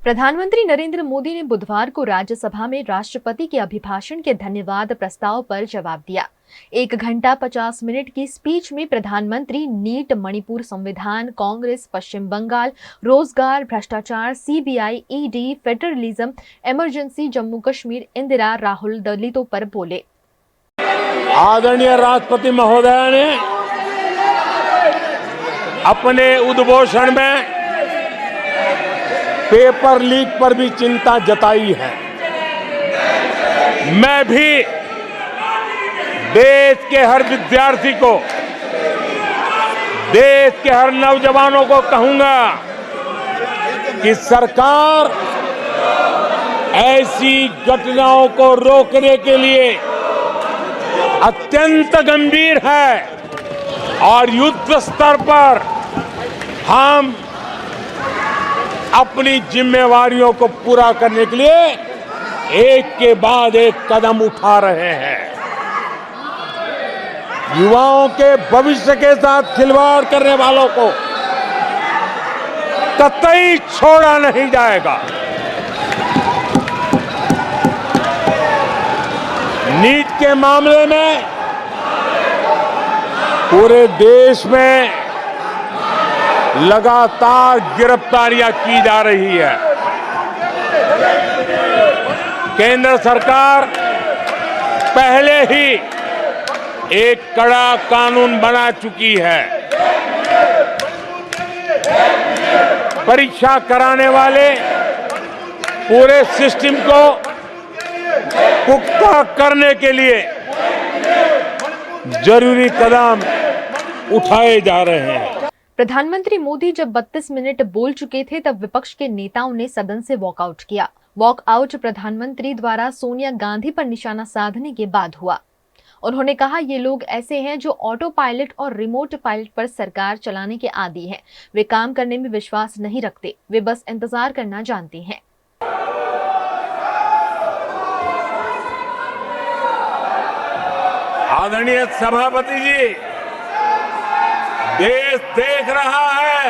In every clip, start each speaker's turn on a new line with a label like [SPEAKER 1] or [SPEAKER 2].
[SPEAKER 1] प्रधानमंत्री नरेंद्र मोदी ने बुधवार को राज्यसभा में राष्ट्रपति के अभिभाषण के धन्यवाद प्रस्ताव पर जवाब दिया। 1 घंटा 50 मिनट की स्पीच में प्रधानमंत्री नीट, मणिपुर संविधान, कांग्रेस, पश्चिम बंगाल, रोजगार, भ्रष्टाचार, CBI, ED, federalism, emergency, Jammu Kashmir, Indira, Rahul, दलितों पर बोले।
[SPEAKER 2] आदरणीय राष्ट्रपति महोदया ने अपने उद्बोधन में पेपर लीक पर भी चिंता जताई है। मैं भी देश के हर विद्यार्थी को, देश के हर नौजवानों को कहूंगा कि सरकार ऐसी घटनाओं को रोकने के लिए अत्यंत गंभीर है और युद्ध स्तर पर हम अपनी जिम्मेवारियों को पूरा करने के लिए एक के बाद एक कदम उठा रहे हैं। युवाओं के भविष्य के साथ खिलवाड़ करने वालों को कतई छोड़ा नहीं जाएगा। नीट के मामले में पूरे देश में लगातार गिरफ्तारियां की जा रही है। केंद्र सरकार पहले ही एक कड़ा कानून बना चुकी है। परीक्षा कराने वाले पूरे सिस्टम को पुख्ता करने के लिए जरूरी कदम उठाए जा रहे हैं।
[SPEAKER 1] प्रधानमंत्री मोदी जब 32 मिनट बोल चुके थे तब विपक्ष के नेताओं ने सदन से वॉकआउट किया। वॉकआउट प्रधानमंत्री द्वारा सोनिया गांधी पर निशाना साधने के बाद हुआ। उन्होंने कहा, ये लोग ऐसे हैं जो ऑटो पायलट और रिमोट पायलट पर सरकार चलाने के आदी हैं। वे काम करने में विश्वास नहीं रखते, वे बस इंतजार करना जानते हैं।
[SPEAKER 2] आदरणीय सभापति जी, देश देख रहा है,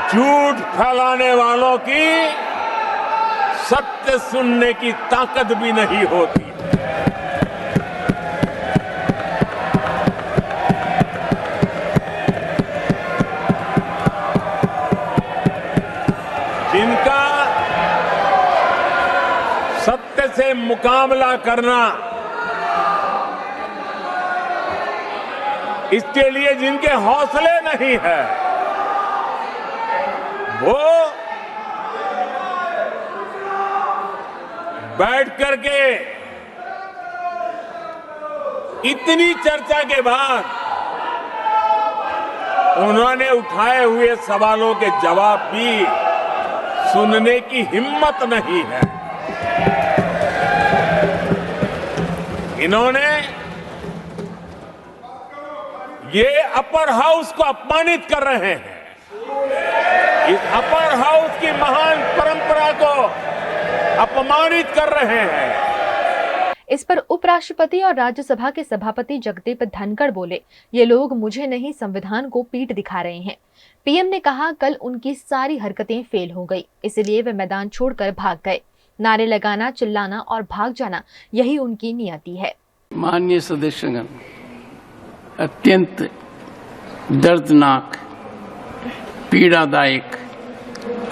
[SPEAKER 2] झूठ फैलाने वालों की सत्य सुनने की ताकत भी नहीं होती। जिनका सत्य से मुकाबला करना, इसके लिए जिनके हौसले नहीं है, वो बैठ करके इतनी चर्चा के बाद उन्होंने उठाए हुए सवालों के जवाब भी सुनने की हिम्मत नहीं है। इन्होंने ये अपर हाउस को अपमानित कर रहे हैं। इस अपर हाउस की महान परंपरा को अपमानित कर रहे हैं।
[SPEAKER 1] इस पर उपराष्ट्रपति और राज्यसभा के सभापति जगदीप धनखड़ बोले, ये लोग मुझे नहीं संविधान को पीठ दिखा रहे हैं। पीएम ने कहा, कल उनकी सारी हरकतें फेल हो गई, इसलिए वे मैदान छोड़कर भाग गए। नारे लगाना, चिल्लाना और भाग जाना, यही उनकी नियति है।
[SPEAKER 3] माननीय सदस्यगण, अत्यंत दर्दनाक, पीड़ादायक,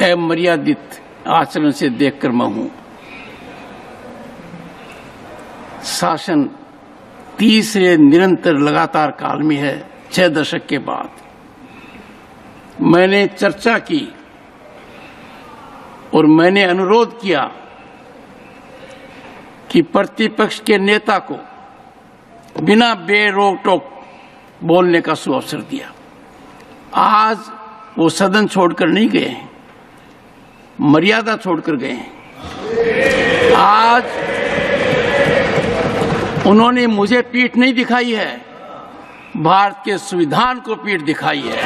[SPEAKER 3] अमर्यादित आचरण से देखकर मैं हूं। शासन तीसरे निरंतर लगातार काल में है। 6 दशक के बाद मैंने चर्चा की और मैंने अनुरोध किया कि प्रतिपक्ष के नेता को बिना बेरोक टोक बोलने का सुअवसर दिया। आज वो सदन छोड़कर नहीं गए हैं, मर्यादा छोड़कर गए हैं। आज उन्होंने मुझे पीठ नहीं दिखाई है, भारत के संविधान को पीठ दिखाई है।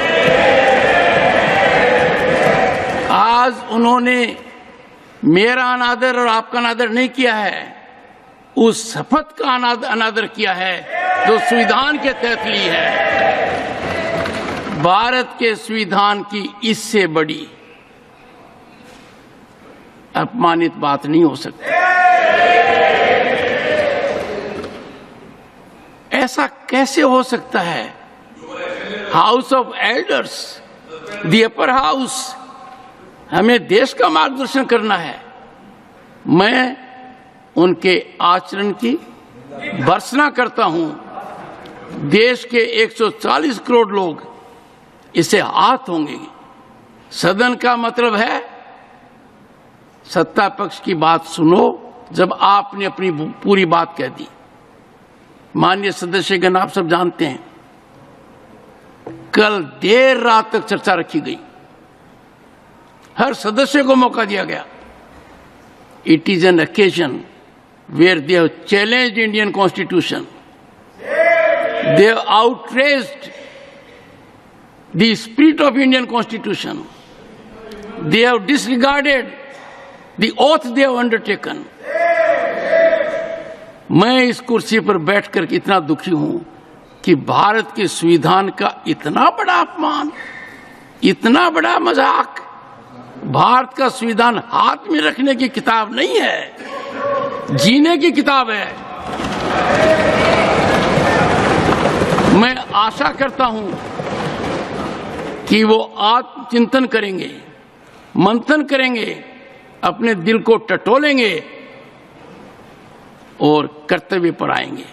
[SPEAKER 3] आज उन्होंने मेरा अनादर और आपका अनादर नहीं किया है, उस शपथ का अनादर किया है जो संविधान के तहत ली है। भारत के संविधान की इससे बड़ी अपमानित बात नहीं हो सकती। ऐसा कैसे हो सकता है? House of elders, the upper house, हमें देश का मार्गदर्शन करना है। मैं उनके आचरण की भर्त्सना करता हूं। देश के 140 करोड़ लोग इससे आहत होंगे। सदन का मतलब है सत्ता पक्ष की बात सुनो जब आपने अपनी पूरी बात कह दी। माननीय सदस्यगण, आप सब जानते हैं कल देर रात तक चर्चा रखी गई, हर सदस्य को मौका दिया गया। It is an occasion where they have challenged Indian constitution, they have outraged the spirit of Indian constitution, they have disregarded the oath they have undertaken. मैं इस कुर्सी पर बैठकर इतना दुखी हूं कि भारत के संविधान का इतना बड़ा अपमान, इतना बड़ा मजाक। भारत का संविधान हाथ में रखने की किताब नहीं है, जीने की किताब है। मैं आशा करता हूं कि वो आत्मचिंतन करेंगे, मंथन करेंगे, अपने दिल को टटोलेंगे और कर्तव्य पर आएंगे।